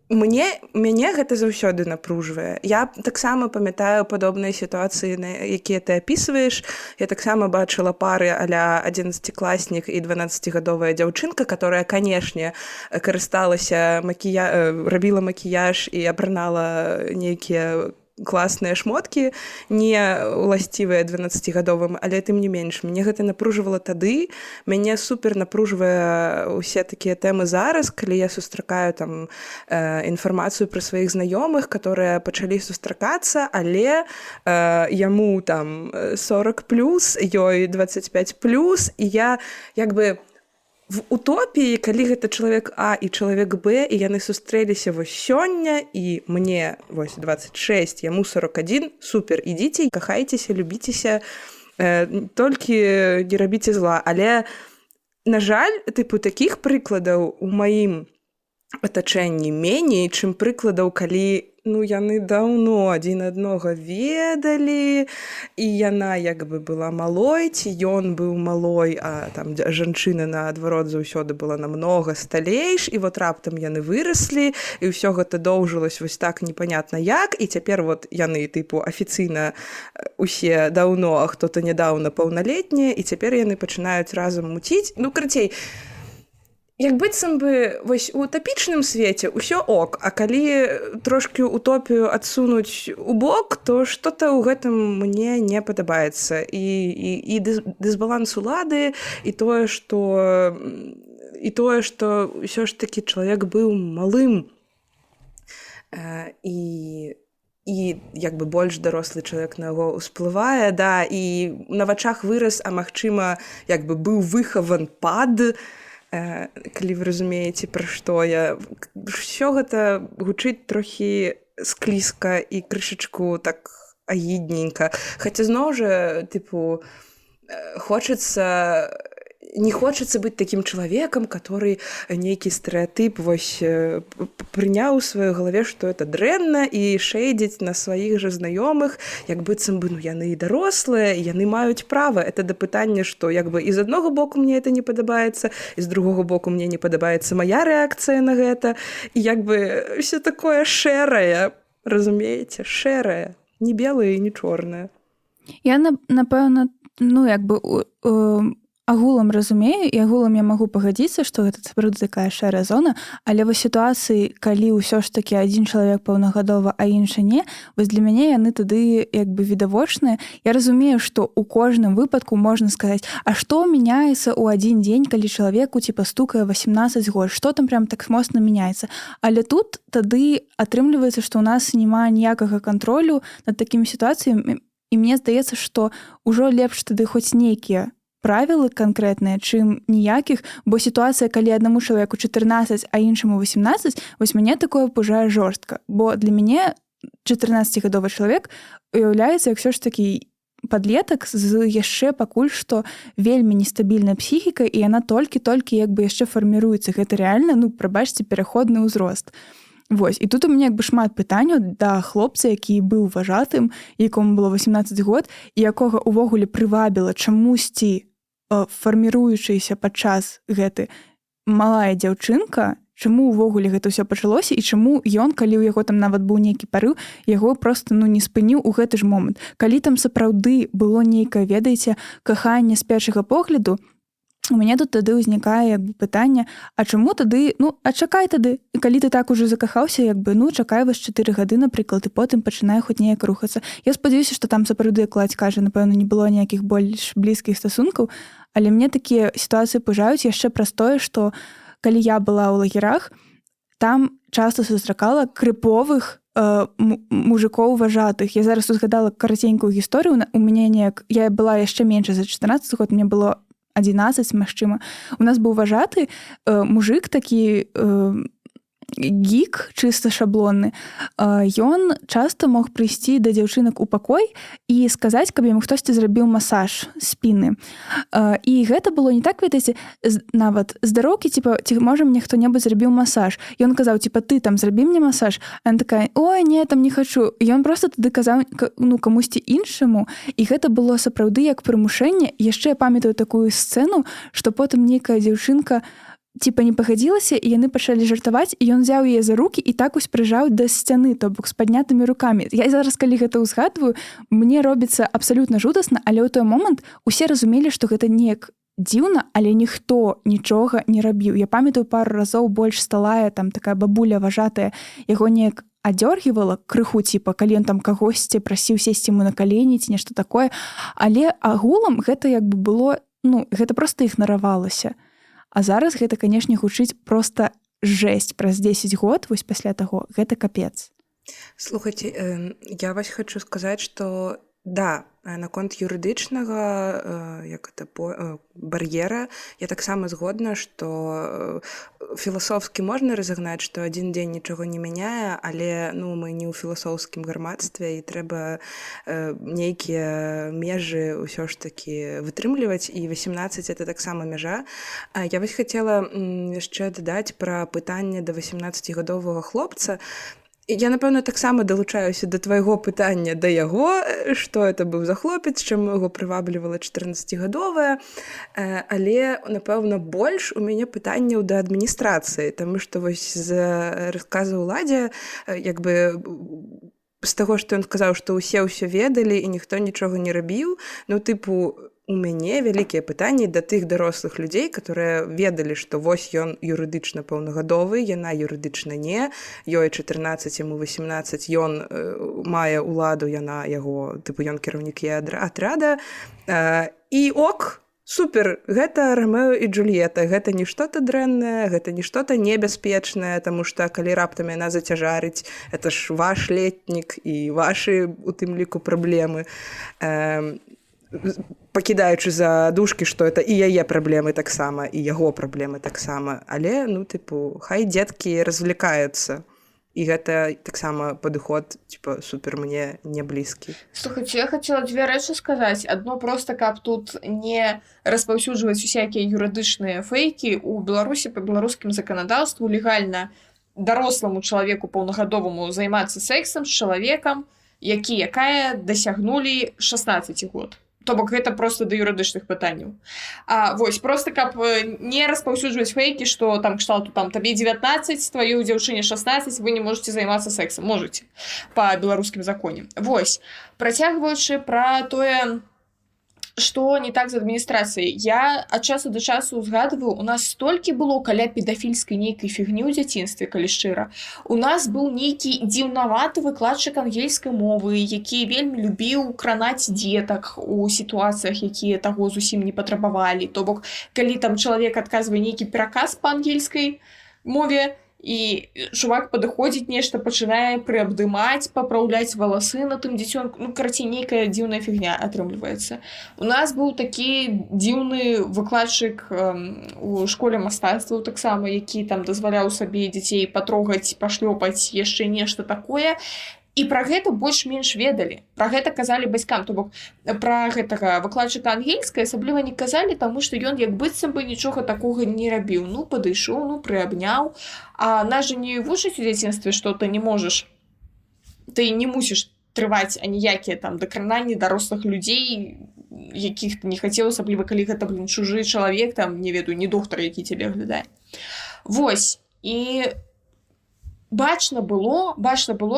мяне гэта заўсёды напружвае. Я таксама памятаю падобныя сітуацыі, якія ты апісваеш. Я таксама бачыла пары а-ля 11-класнік і 12-гадовая дзяўчынка, которая, канешне, карысталася рабіла макіяж і апранала нейкія класныя шмоткі, не уласцівыя 12-гадовым, але тым не менш. Мяне гэта напружвала тады. Мяне супер напружвае усе такія тэмы зараз, калі я сустракаю там інфармацыю пра сваіх знаёмых, которые пачалі сустракацца, але яму там 40+, ёй 25+, і я як бы в утопіі, калі гэта чалавек А і чалавек Б, і яны сустрэліся вось сёння, і мне вось 26, яму 41, супер, ідзіце, кахайцеся, любіцеся, толькі не рабіце зла. Але, на жаль, тыпу такіх прыкладаў у маім атачэнні меней, чым прыкладаў, калі яны даўно адзін аднога ведалі, і яна як бы была малой, ці ён быў малой, а там жанчына, наадварот, заўсёды была намнога сталейш, і вот раптам яны выраслі, і ўсё гэта доўжылось вось так непанятна як, і цяпер вот яны, тыпу, афіцыйна усе даўно, а хто-то нядаўна паўналетнія, і цяпер яны пачынаюць разам муціць. Ну, карацей, як быццам бы вось у утапічным свеце ўсё ок, а калі трошкі утопію адсунуць у бок, то што-то ў гэтым мне не падабаецца. І дысбаланс улады, і тое, што ўсё ж такі чалавек быў малым. І і як бы больш дарослы чалавек на яго ўсплывае, да, і на вачах вырас, а магчыма, як бы быў выхаван пад, калі вы разумееце, пра што я. Усё гэта гучыць трохі склізка і крышачку так агідненька. Хаця зноў жа, тыпу, не хочацца быць такім чалавекам, который нейкі стэрэатып вось прыняў у сваёй галаве, што это дрэнна, і шэйдзіць на сваіх жа знаёмых, як быццам бы, ну, яны і дарослыя, і яны маюць права. Это да пытання, што як бы і з аднаго боку мне это не падабаецца, і з другога боку мне не падабаецца мая рэакцыя на гэта, і як бы ўсё такое шэрае, разумееце, шэрае, не белае і не чорнае. Я, напэўна, ну, як бы агулам разумею, і агулам я магу пагадзіцца, што гэта сапраўды такая шэрая зона, але вось сітуацыі, калі ўсё ж такі адзін чалавек паўнагадовы, а іншы не, вось для мяне яны тады як бы відавочныя. Я разумею, што ў кожным выпадку можна сказаць, а што мяняецца ў адзін дзень, калі чалавеку типа стукае 18 год, што там прям так моцна мяняецца. Але тут тады атрымліваецца, што ў нас няма ніякага кантролю над такімі сітуацыямі, і мне здаецца, што ўжо лепш тады хоць нейкія правілы канкрэтныя, чым ніякіх, бо сітуацыя, калі аднаму чалавеку 14, а іншаму 18, вось мяне такое пужае жорстка, бо для мяне 14-гадовы чалавек уяўляецца, як ўсё ж такі падлетак з яшчэ пакуль што вельмі нестабільнай псіхікай, і яна толькі-толькі як бы яшчэ фарміруецца. Гэта рэальна, ну, прабачце, пераходны ўзрост. Вось, і тут у мяне як бы шмат пытанняў да хлопца, які быў важатым, якому было 18 год, і якога увогуле прывабіла чамусьці фарміруючыся падчас гэты малая дзяўчынка, чаму ўвогуле гэта ўсё пачалося, і чаму ён, калі ў яго там нават быў нейкі парыў, яго проста, ну, не спыніў у гэты ж момант. Калі там сапраўды было нейкае, ведаеце, каханне з першага погляду, у мяне тут тады ўзнікае як бы пытанне, а чаму тады, ну, а чакай тады, калі ты так ужо закахаўся, як бы, ну, чакай вас 4 гады, напрыклад, і потым пачынае хоць неяк рухацца. Я спадзяюся, што там сапраўды, як Ладзь кажа, напэўна, не было ніякіх больш блізкіх стасункаў, але мне такія сітуацыі пужаюць яшчэ праз тое, што калі я была ў лагерах, там часта сустракала крыповых мужикоў важатых. Я зараз узгадала караценькую гісторыю, у мяне неяк, я была яшчэ менш за 14 год, мне было 11, магчыма. У нас быў важаты мужик такі гік, чыста шаблонны. Ён часта мог прыйсці да дзяўчынак у пакой і сказаць, каб яму хтосьці зрабіў масаж спіны. І гэта было не так, ведаеце, нават здароўкі, типа, ці можа мне хто-небудзь зрабіў масаж. Ён казаў, типа, ты там зрабі мне масаж. А ён такая, ой, не, там не хачу. І ён просто тады казаў, ну, камусьці іншаму, і гэта было сапраўды як прымушэнне. Яшчэ я памятаю такую сцэну, што потым нейкая дзяўчынка типа не пагадзілася, і яны пачалі жартаваць, і ён взяў яе за рукі і так ось прыжаў да сцяны, то бок з паднятымі рукамі. Я зараз, калі гэта ўзгадваю, мне робіцца абсалютна жудасна, але ў той момант усе разумелі, што гэта неяк дзіўна, але ніхто нічога не рабіў. Я памятаю пару разоў больш сталая, там такая бабуля важатая, яго неяк адзёргівала крыху, типа, калі ён там кагосьці прасіў сесці яму на калені ці нешта такое, але агулам гэта як бы было, ну, гэта проста ігнаравалася. А зараз гэта, канешне, гучыць проста жэсць. Праз 10 год, вось пасля таго, гэта капец. Слухайце, я вас хочу сказаць, што да, наконт юрыдычнага як это бар'ера, я таксама згодна, што філасофскі можна разагнаць, што адзін дзень нічога не мяняе, але, ну, мы не ў філасофскім грамадстве, і трэба нейкія межы ўсё ж такі вытрымліваць, і 18 это таксама мяжа. Я вось хацела яшчэ дадаць пра пытанне да 18гадовага хлопца. Я, напэўна, таксама далучаюся да твайго пытання да яго, што это быў за хлопец, чаму яго прываблівала 14гадовая, але, напэўна, больш у мяне пытанняў да адміністрацыі, таму што вось з расказу Ладзя, як бы з таго, што ён сказаў, што ўсе ўсё ведалі і ніхто нічога не рабіў, ну, тыпу, у мяне вялікія пытанні да тых дарослых людзей, которые ведалі, што вось ён юрыдычна паўнагадовы, яна юрыдычна не, ёй 14, яму 18, ён мае ўладу, яна яго, тыпу, ён кіраўнік яе атрада, і ок, супер, гэта Ромео і Джульетта, гэта не што-то дрэннае, гэта не што-то небяспечнае, таму што калі раптам яна зацяжарыць, это ж ваш летнік і вашы у тым ліку праблемы. Пакідаючы за дужкі, што это і яе праблемы таксама, і яго праблемы таксама. Але, ну, тыпу, хай дзеткі развлекаюцца. І гэта таксама падыход, типа, супер мне не блізкі. Слухайте, я хотела две рэчы сказаць. Адно просто, каб тут не распаўсюджваць усякія юрыдычныя фейкі, у Беларусі па беларускім заканадаўству легальна даросламу чалавеку паўнагадоваму займацца сэксам з чалавекам, якая дасягнулі 16 год. То бок гэта просто да юрыдычных пытанняў. Вось, просто каб не распаўсюджваць фейкі, што там кшталту там табе 19, тваёй дзяўчыне 16, вы не можете займацца сэксам. Можете па беларускім законе. Вось, працягваючы пра тое, што не так з адміністрацыяй. Я ад часу да часу узгадываю, у нас столькі было каля педафільскай нейкай фігні ў дзяцінстве, калі шчыра. У нас быў нейкі дзіўнаваты выкладчык ангельскай мовы, які вельмі любіў кранаць дзетак у сітуацыях, якія таго зусім не патрабавалі. То бок, калі там чалавек адказвае нейкі пераказ па ангельскай мове, і чувак падыходзіць нешта, пачынае прыабдымаць, папраўляць валасы на тым дзіцёнку. Ну, карацей, нейкая дзіўная фігня атрымліваецца. У нас быў такі дзіўны выкладчык у школе мастацтваў таксама, які там дазваляў сабе дзяцей патрогаць, пашлёпаць, яшчэ нешта такое. І пра гэта больш-менш ведалі. Пра гэта казалі бацькам. То бок, пра гэтага выкладчыка ангельскай асабліва не казалі, таму што ён як быццам бы нічога такога не рабіў. Ну, падышоў, ну, прыабняў. А нас жа не вучаць у дзяцінстве, што ты не можаш, ты не мусіш трываць аніякія там дакрананні дарослых людзей, якіх ты не хацеў, асабліва калі гэта, чужы чалавек, там, не ведаю, не доктар, які цябе глядае. Вось. І бачна было,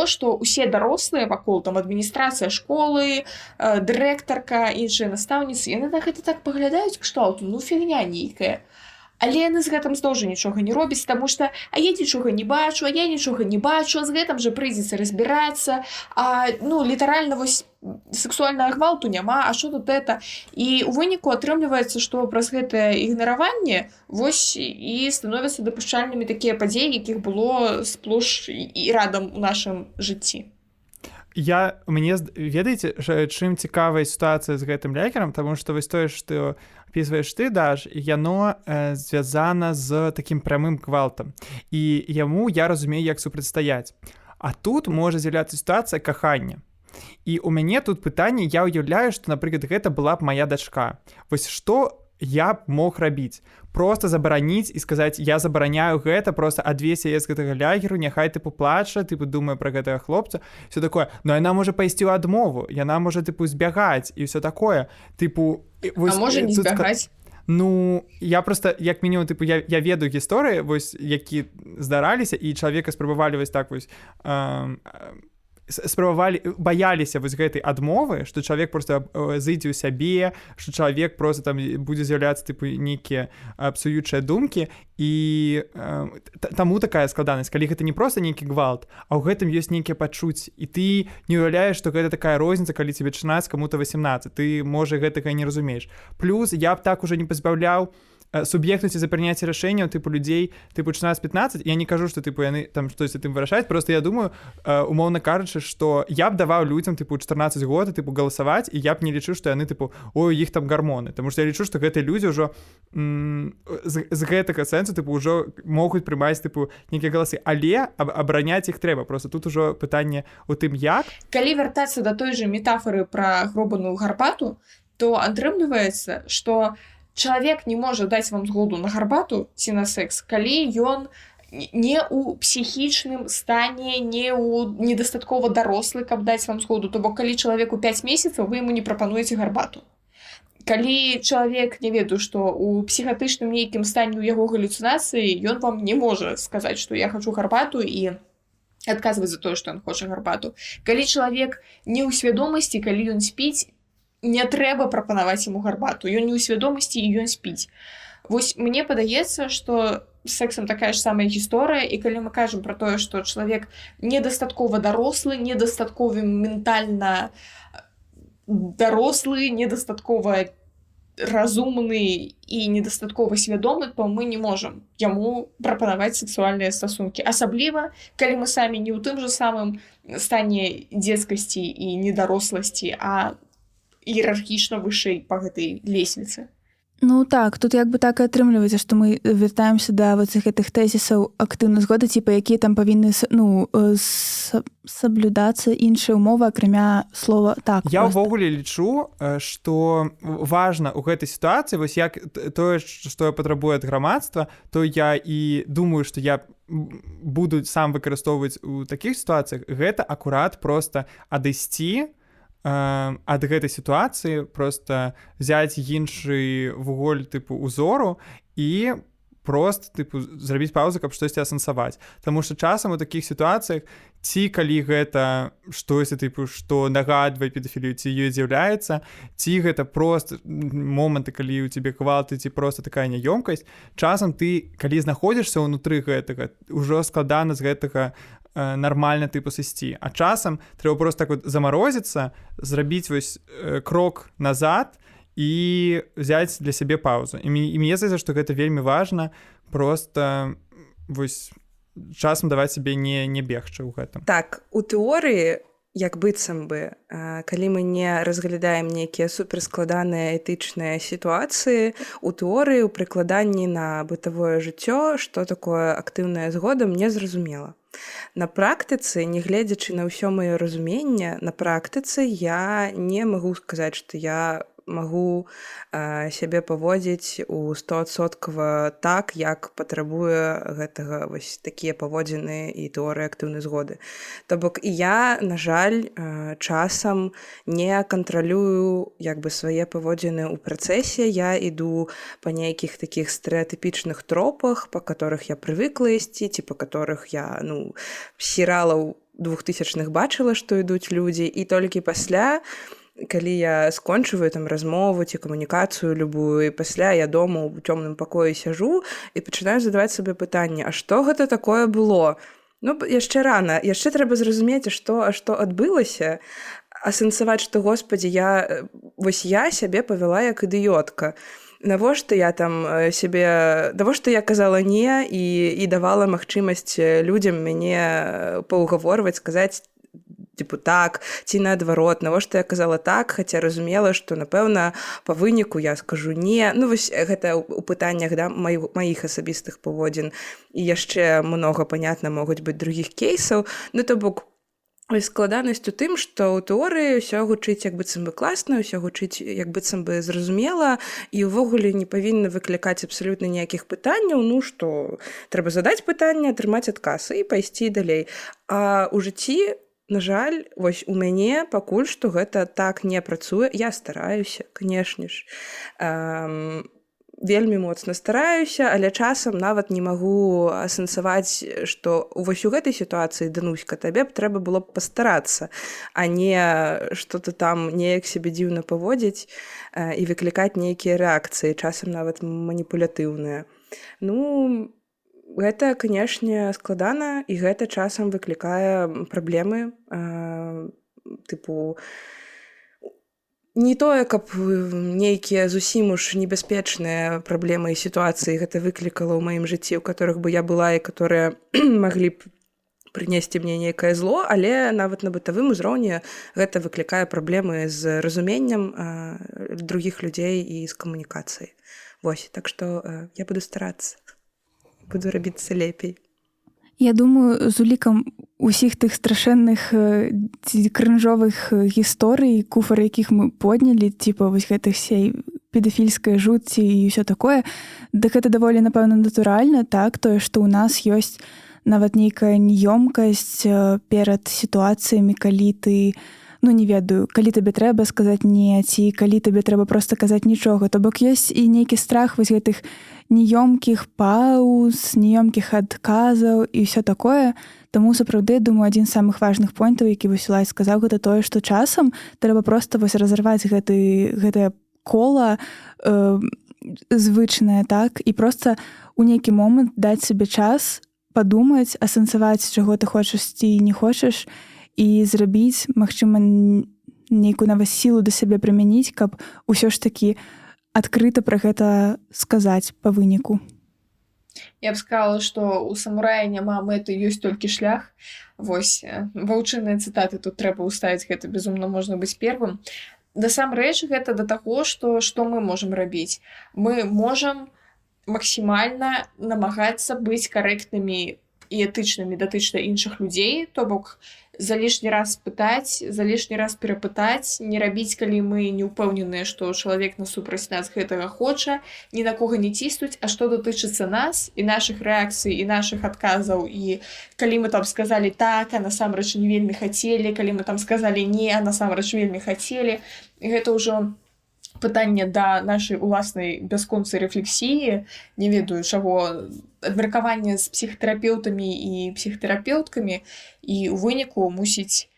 што ўсе дарослыя вакол, там, адміністрацыя школы, дырэктарка, іншыя настаўніцы, яны на гэта так паглядаюць, кшталту, ну, фігня нейкая. Але яны з гэтым зноў жа нічога не робяць, таму што я нічога не бачу, я нічога не бачу, з гэтым жа прыйдзецца разбірацца, ну, літаральна, вось, сексуальнага гвалту няма, а што тут это? І ў выніку атрымліваецца, што праз гэтае ігнараванне вось і становяцца дапушчальнымі такія падзеі, якіх было сплош і радам у нашым жыцці. Мне ведаеце, чым цікавая сітуацыя з гэтым лекарам, таму што вось тое, што опісваеш ты, Даш, яно звязана з такім прамым гвалтам. І яму я разумею, як супрацьстаяць. А тут можа з'яўляцца сітуацыя кахання. І у мяне тут пытанне, я ўяўляю, што, напрыклад, гэта была б мая дачка. Вось што я б мог рабіць? Просто забараніць і сказаць, я забараняю гэта, просто адвесь яе з гэтага лягеру, няхай тыпу плача, тыпу думае пра гэтага хлопца, все такое. Но яна можа пайсці ў адмову, яна можа тыпу збягаць і ўсё такое. Тыпу, вось, можа не збягаць? Ну, я просто, як мінімум, тыпу, я ведаю гісторыі, вось, які здараліся, і чалавека спрабавалі вось так вось баяліся вось гэтай адмовы, што чалавек просто зыдзе ў сябе, што чалавек просто там будзе з'яўляцца тыпу нейкія псуючыя думкі, і таму такая складанасць, калі гэта не просто нейкі гвалт, а ў гэтым ёсць нейкія пачуцці, і ты не ўяўляеш, што гэта такая розніца, калі тебе 16, каму-то 18, ты, можа, гэтага не разумееш. Плюс я б так уже не пазбаўляў суб'ектнасці за прыняцце рашэнняў тыпу людзей тыпу 16-15. Я не кажу, што тыпу яны там штосьці тым вырашаюць, просто я думаю, умоўна кажучы, што я б даваў людзям тыпу 14 год тыпу галасаваць, і я б не лічыў, што яны тыпу ой, у іх там гармоны, таму што я лічу, што гэтыя людзі ўжо з гэтага сэнсу тыпу ўжо могуць прымаць тыпу нейкія галасы, але абараняць іх трэба. Просто тут ужо пытанне у тым, як. Калі вяртацца да той жа метафары пра гробаную гарбату, то атрымліваецца, што чалавек не можа даць вам згоду на гарбату ці на секс, калі ён не ў псіхічным стане, не ў недастаткова дарослы, каб даць вам згоду. То бок, калі чалавеку 5 месяцаў, вы яму не прапануеце гарбату. Калі чалавек, не ведаю, што ў псіхатычным нейкім стане ў яго галюцынацыі, ён вам не можа сказаць, што я хачу гарбату, і адказваць за тое, што ён хоча гарбату. Калі чалавек не ў свядомасці, калі ён спіць, не трэба прапанаваць яму гарбату. Ён не ў свядомасці, і ён спіць. Вось мне падаецца, што з сексам такая ж самая гісторыя, і калі мы кажам пра тое, што чалавек недастаткова дарослы, недастаткова ментальна дарослы, недастаткова разумны і недастаткова свядомы, то мы не можам яму прапанаваць сексуальныя стасункі. Асабліва, калі мы самі не ў тым жа самым стане дзецкасці і недаросласці, а іерархічна вышэй па гэтай лесвіцы. Ну так, тут як бы так і атрымліваецца, што мы вяртаемся да вот гэтых тэзісаў актыўнай згоды, типа якія там павінны саблюдацца іншыя ўмовы, акрамя слова так. Я ўвогуле лічу, што важна ў гэтай сітуацыі, вось як тое, што я патрабую ад грамадства, то я і думаю, што я буду сам выкарыстоўваць у такіх сітуацыях, гэта акурат проста адысці ад гэтай сітуацыі, проста взяць іншы вуголь тыпу узору і просто тыпу зрабіць паузу, каб штосьці асэнсаваць. Таму што часам у такіх сітуацыях ці калі гэта штосьці тыпу, што нагадвае педафілію, ці ёй з'яўляецца, ці гэта проста моманты, калі ў цябе гвалты, ці проста такая няёмкасць, часам ты, калі знаходзішся ўнутры гэтага, ўжо складана з гэтага нармальна тыпу сысці. А часам трэба просто так вот замарозіцца, зрабіць вось крок назад і взяць для сябе паузу. І мне здаецца, што гэта вельмі важна, просто вось часам даваць сябе не бегчы ў гэтым. Так, у тэорыі, як быццам бы, калі мы не разглядаем нейкія суперскладаныя этычныя сітуацыі, у тэорыі, у прыкладанні на бытавое жыццё, што такое актыўная згода, мне зразумела. На практыцы, не гледзячы на ўсё маё разуменне, на практыцы я не магу сказаць, што я магу сябе паводзіць у 100% так, як патрабуе гэтага вось такія паводзіны і тэорыі актыўнай згоды. То бок і я, на жаль, часам не кантралюю як бы свае паводзіны ў працэсе, я іду па нейкіх такіх стэрэатыпічных тропах, па которых я прывыкла ісці, ці па которых я, серыялаў 2000-х бачыла, што ідуць людзі, і толькі пасля, калі я скончываю там размову ці камунікацыю любую, і пасля я дома ў цёмным пакоі сяжу і пачынаю задаваць сабе пытанне, а што гэта такое было? Яшчэ рана, яшчэ трэба зразумець, што адбылася, асэнсаваць, што, господі, я сябе павяла як ідыётка. Навошта я там навошта я казала не і давала магчымасць людзям мяне паўгаворваць, сказаць, типу так, ці наадварот, навошта я казала так, хаця разумела, што, напэўна, па выніку я скажу не. Вось гэта ў пытаннях маіх асабістых паводзін. І яшчэ многа, панятна, могуць быць другіх кейсаў. То бок, складанасць у тым, што ў тэорыі ўсё гучыць як быццам бы класна, ўсё гучыць як быццам бы зразумела, і ўвогуле не павінна выклікаць абсалютна ніякіх пытанняў, што трэба задаць пытанне, атрымаць адказ і пайсці далей. А ў жыцці, на жаль, вось у мяне пакуль што гэта так не працуе. Я стараюся, канешне ж. Вельмі моцна стараюся, але часам нават не магу асэнсаваць, што вось у гэтай сітуацыі, Дануська, табе б трэба было б пастарацца, а не што-то там неяк сябе дзіўна паводзіць і выклікаць нейкія рэакцыі, часам нават маніпулятыўныя. Гэта, канешне, складана, і гэта часам выклікае праблемы, тыпу, не тое, каб нейкія зусім уж небяспечныя праблемы і сітуацыі гэта выклікала ў маім жыцці, у которых бы я была і которые маглі б прынесці мне нейкае зло, але нават на бытавым узроўні гэта выклікае праблемы з разуменнем другіх людзей і з камунікацыяй. Вось, так што я буду старацца. Буду рабіцца лепей. Я думаю, з улікам усіх тых страшэнных крынжовых гісторый, куфар якіх мы поднялі, типа вось гэтых сей педафільскай жуцці і ўсё такое, дык гэта даволі, напэўна, натуральна, так, тое, што ў нас ёсць нават нейкая няёмкасць перад сітуацыямі, калі ты, не ведаю, калі табе трэба сказаць не, ці калі табе трэба проста казаць нічога. То бок ёсць і нейкі страх вось гэтых неёмкіх пауз, неёмкіх адказаў і ўсё такое. Таму, сапраўды, думаю, адзін з самых важных поінтаў, які вось Улай сказаў, гэта тое, што часам трэба проста вось разарваць гэтае кола звычнае, так, і проста у нейкі момант даць сабе час падумаць, асэнсаваць, чаго ты хочаш ці не хочаш, і зрабіць, магчыма, нейкую нават сілу да сябе прымяніць, каб усё ж такі адкрыта пра гэта сказаць па выніку. Я б сказала, што ў самурая няма мэты, ёсць толькі шлях. Вось, ваўчыныя цытаты тут трэба ўставіць, гэта, безумна, можна быць первым. Насамрэч, гэта да таго, што мы можам рабіць. Мы можам максімальна намагацца быць карэктнымі і этычнымі датычна іншых людзей, то бок за лішні раз пытаць, за лішні раз перапытаць, не рабіць, калі мы не ўпэўненыя, што чалавек насупраць нас гэтага хоча, ні на кога не ціснуць, а што датычыцца нас і нашых рэакцый, і нашых адказаў, і калі мы там сказалі так, а насамрэч не вельмі хацелі, калі мы там сказалі не, а насамрэч вельмі хацелі, гэта ўжо пытанне да нашай уласнай бясконцай рэфлексіі, не ведаю чаго, абмеркавання з псіхатэрапеўтамі і псіхатэрапеўткамі, і ў выніку мусіць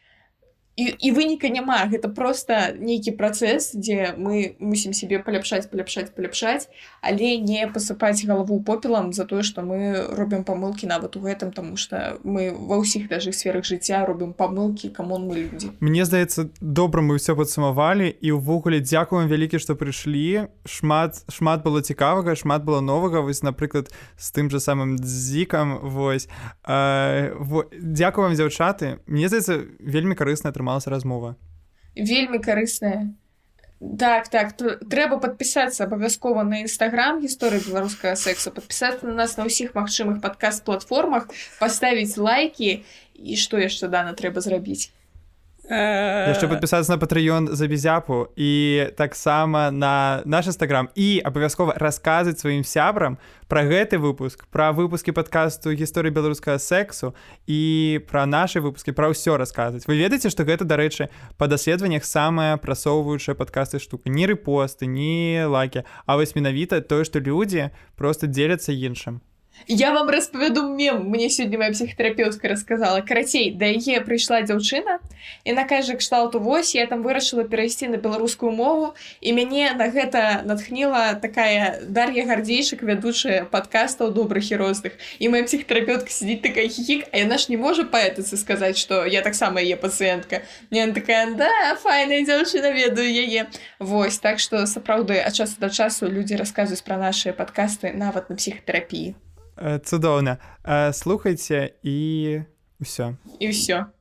і выніка няма, гэта проста нейкі працэс, дзе мы мусім сябе паляпшаць, але не пасыпаць галаву попелам за тое, што мы робім памылкі нават у гэтым, таму што мы ва ўсіх даже сферах жыцця робім памылкі, камон, мы людзі. Мне здаецца, добра мы ўсё падсумавалі, і ўвогуле дзякуем вялікі, што прыйшлі. Шмат было цікавага, шмат было новага, вось, напрыклад, з тым жа самым Зікам, вось. Дзякую вам, дзяўчаты. Мне здаецца, вельмі карысна атрымалася размова. Вельмі карысная. Так, трэба падпісацца абавязкова на Інстаграм гісторыі беларускага сэксу, падпісацца на нас на ўсіх магчымых падкаст-платформах, паставіць лайкі, і што яшчэ, Дана, трэба зрабіць? Яшчэ падпісацца на Patreon за Безяпу і таксама на наш Інстаграм, і абавязкова расказваць сваім сябрам пра гэты выпуск, пра выпускі падкасту гісторыі беларускага сэксу і пра нашы выпускі, пра ўсё расказваць. Вы ведаеце, што гэта, дарэчы, па даследаваннях самая прасоўваючая падкасты штука. Не рэпосты, не лайкі, а вось менавіта тое, што людзі проста дзеляцца іншым. Я вам распавяду мем, мне сёння моя псіхатэрапеўтка расказала. Карацей, да яе прыйшла дзяўчына, яна кажа, кшталту, вось, я там вырашыла перайсці на беларускую мову, і мяне на гэта натхніла такая Дар'я Гардзейчык, вядучая падкастаў добрых і розных. І моя псіхатэрапеўтка сидзіць такая хихік, а яна ж не можа паэтыцы сказаць, што я таксама яе пацыентка. І яна такая, да, файная дзяўчына, ведаю яе. Вось, так што, сапраўды, ад часу да часу людзі расказваюць пра нашыя падкасты нават на псіхатэрапіі. Цудоўна. Слухайце і ўсё. І ўсё.